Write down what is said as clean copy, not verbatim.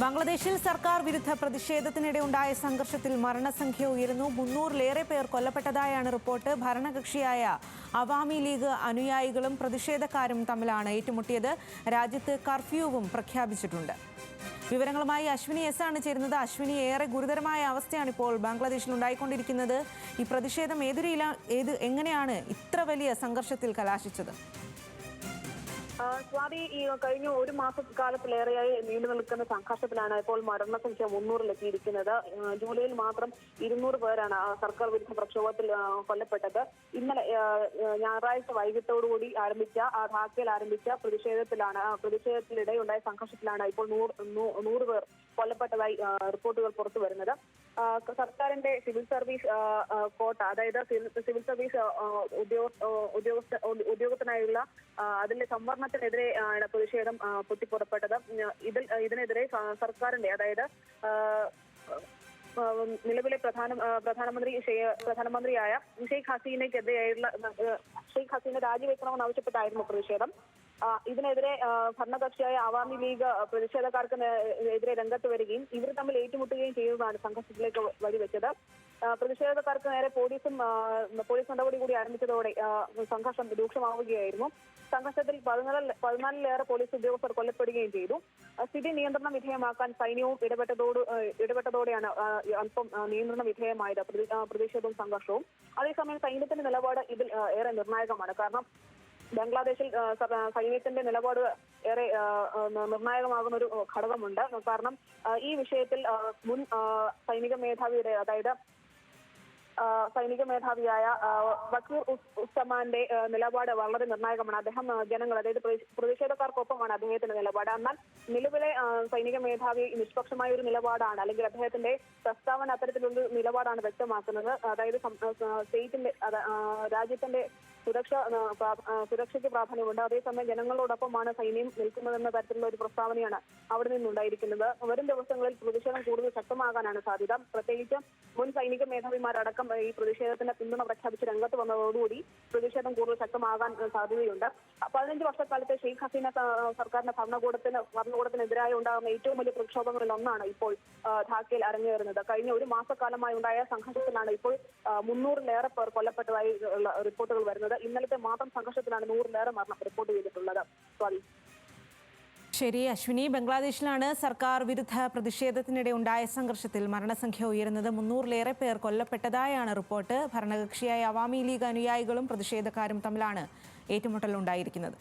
ബംഗ്ലാദേശിൽ സർക്കാർ വിരുദ്ധ പ്രതിഷേധത്തിനിടെ ഉണ്ടായ സംഘർഷത്തിൽ മരണസംഖ്യ ഉയരുന്നു. 300-ലേറെ പേർ കൊല്ലപ്പെട്ടതായാണ് റിപ്പോർട്ട്. ഭരണകക്ഷിയായ അവാമി ലീഗ് അനുയായികളും പ്രതിഷേധക്കാരും തമ്മിലാണ് ഏറ്റുമുട്ടിയത്. രാജ്യത്ത് കർഫ്യൂവും പ്രഖ്യാപിച്ചിട്ടുണ്ട്. വിവരങ്ങളുമായി അശ്വിനി എസ് ആണ് ചേരുന്നത്. അശ്വിനി, ഏറെ ഗുരുതരമായ അവസ്ഥയാണ് ഇപ്പോൾ ബംഗ്ലാദേശിൽ ഉണ്ടായിക്കൊണ്ടിരിക്കുന്നത്. ഈ പ്രതിഷേധം എങ്ങനെയാണ് ഇത്ര വലിയ സംഘർഷത്തിൽ കലാശിച്ചത്? സ്വാതി, ഈ കഴിഞ്ഞ ഒരു മാസക്കാലത്തിലേറെയായി നീണ്ടു നിൽക്കുന്ന സംഘർഷത്തിലാണ് ഇപ്പോൾ മരണസംഖ്യ 300-ലെത്തിയിരിക്കുന്നത്. ജൂലൈയിൽ മാത്രം 200 പേരാണ് സർക്കാർ വിരുദ്ധ പ്രക്ഷോഭത്തിൽ കൊല്ലപ്പെട്ടത്. ഇന്നലെ ഞായറാഴ്ച വൈകിട്ടോടുകൂടി ധാക്കയിൽ ആരംഭിച്ച പ്രതിഷേധത്തിനിടെ ഉണ്ടായ സംഘർഷത്തിലാണ് ഇപ്പോൾ 100 പേർ കൊല്ലപ്പെട്ടതായി റിപ്പോർട്ടുകൾ പുറത്തു വരുന്നത്. സർക്കാരിന്റെ സിവിൽ സർവീസ് കോട്ട, അതായത് സിവിൽ സർവീസ് ഉദ്യോഗസ്ഥനായുള്ള അതിലെ സംവരണത്തിനെതിരെ ആണ് പ്രതിഷേധം പൊട്ടിപ്പുറപ്പെട്ടത്. ഇതിനെതിരെ സർക്കാരിന്റെ, അതായത് നിലവിലെ പ്രധാനമന്ത്രിയായ ഷെയ്ഖ് ഹസീന രാജിവെക്കണമെന്ന് ആവശ്യപ്പെട്ടായിരുന്നു പ്രതിഷേധം. ഇതിനെതിരെ ഭരണകക്ഷിയായ അവാമി ലീഗ് പ്രതിഷേധക്കാർക്ക് എതിരെ രംഗത്ത് വരികയും ഇവർ തമ്മിൽ ഏറ്റുമുട്ടുകയും ചെയ്തതാണ് സംഘർഷത്തിലേക്ക് വഴിവെച്ചത്. പ്രതിഷേധക്കാർക്ക് നേരെ പോലീസ് നടപടി കൂടി ആരംഭിച്ചതോടെ സംഘർഷം രൂക്ഷമാവുകയായിരുന്നു. സംഘർഷത്തിൽ 14-ലേറെ പോലീസ് ഉദ്യോഗസ്ഥർ കൊല്ലപ്പെടുകയും ചെയ്തു. സ്ഥിതി നിയന്ത്രണ വിധേയമാക്കാൻ സൈന്യവും ഇടപെട്ടതോടെയാണ് അല്പം നിയന്ത്രണ വിധേയമായത് പ്രതിഷേധവും സംഘർഷവും. അതേസമയം സൈന്യത്തിന്റെ നിലപാട് ഇതിൽ ഏറെ നിർണായകമാണ്. കാരണം ബംഗ്ലാദേശിൽ സൈന്യത്തിന്റെ നിലപാട് ഏറെ നിർണായകമാകുന്ന ഒരു ഘടകമുണ്ട്. കാരണം ഈ വിഷയത്തിൽ മുൻ സൈനിക മേധാവിയുടെ, അതായത് സൈനിക മേധാവിയായ വക്കീർ ഉസ്സമാന്റെ നിലപാട് വളരെ നിർണായകമാണ്. അദ്ദേഹം അതായത് പ്രതിഷേധക്കാർക്കൊപ്പമാണ് അദ്ദേഹത്തിന്റെ നിലപാട്. എന്നാൽ നിലവിലെ സൈനിക മേധാവി നിഷ്പക്ഷമായ ഒരു നിലപാടാണ്, അല്ലെങ്കിൽ അദ്ദേഹത്തിന്റെ പ്രസ്താവന അത്തരത്തിലുള്ള നിലപാടാണ് വ്യക്തമാക്കുന്നത്. അതായത് രാജ്യത്തിന്റെ സുരക്ഷയ്ക്ക് പ്രാധാന്യമുണ്ട്, അതേസമയം ജനങ്ങളോടൊപ്പമാണ് സൈന്യം നിൽക്കുന്നതെന്ന തരത്തിലുള്ള ഒരു പ്രസ്താവനയാണ് അവിടെ നിന്നുണ്ടായിരിക്കുന്നത്. വരും ദിവസങ്ങളിൽ പ്രതിഷേധം കൂടുതൽ ശക്തമാകാനാണ് സാധ്യത. പ്രത്യേകിച്ച് മുൻ സൈനിക മേധാവിമാരടക്കം ഈ പ്രതിഷേധത്തിന് പിന്തുണ പ്രഖ്യാപിച്ച് രംഗത്ത് വന്നതോടുകൂടി പ്രതിഷേധം കൂടുതൽ ശക്തമാകാൻ സാധ്യതയുണ്ട്. 15 വർഷക്കാലത്തെ ഷെയ്ഖ് ഹസീന സർക്കാരിന്റെ ഭരണകൂടത്തിനെതിരായി ഉണ്ടാകുന്ന ഏറ്റവും വലിയ പ്രക്ഷോഭങ്ങളിൽ ഒന്നാണ് ഇപ്പോൾ ധാക്കയിൽ അരങ്ങേറുന്നത്. കഴിഞ്ഞ ഒരു മാസക്കാലമായി ഉണ്ടായ സംഘർഷത്തിലാണ് ഇപ്പോൾ 300-ലേറെ പേർ കൊല്ലപ്പെട്ടതായി ഉള്ള റിപ്പോർട്ടുകൾ വരുന്നത്. ഇന്നലത്തെ മാത്രം സംഘർഷത്തിലാണ് 100-ലേറെ മരണം റിപ്പോർട്ട് ചെയ്തിട്ടുള്ളത്. സ്വാതി. ശരി അശ്വിനി, ബംഗ്ലാദേശിലാണ് സർക്കാർ വിരുദ്ധ പ്രതിഷേധത്തിനിടെ ഉണ്ടായ സംഘർഷത്തിൽ മരണസംഖ്യ ഉയരുന്നത്. 300-ലേറെ പേർ കൊല്ലപ്പെട്ടതായാണ് റിപ്പോർട്ട്. ഭരണകക്ഷിയായ അവാമി ലീഗ് അനുയായികളും പ്രതിഷേധക്കാരും തമ്മിലാണ് ഏറ്റുമുട്ടലുണ്ടായിരിക്കുന്നത്.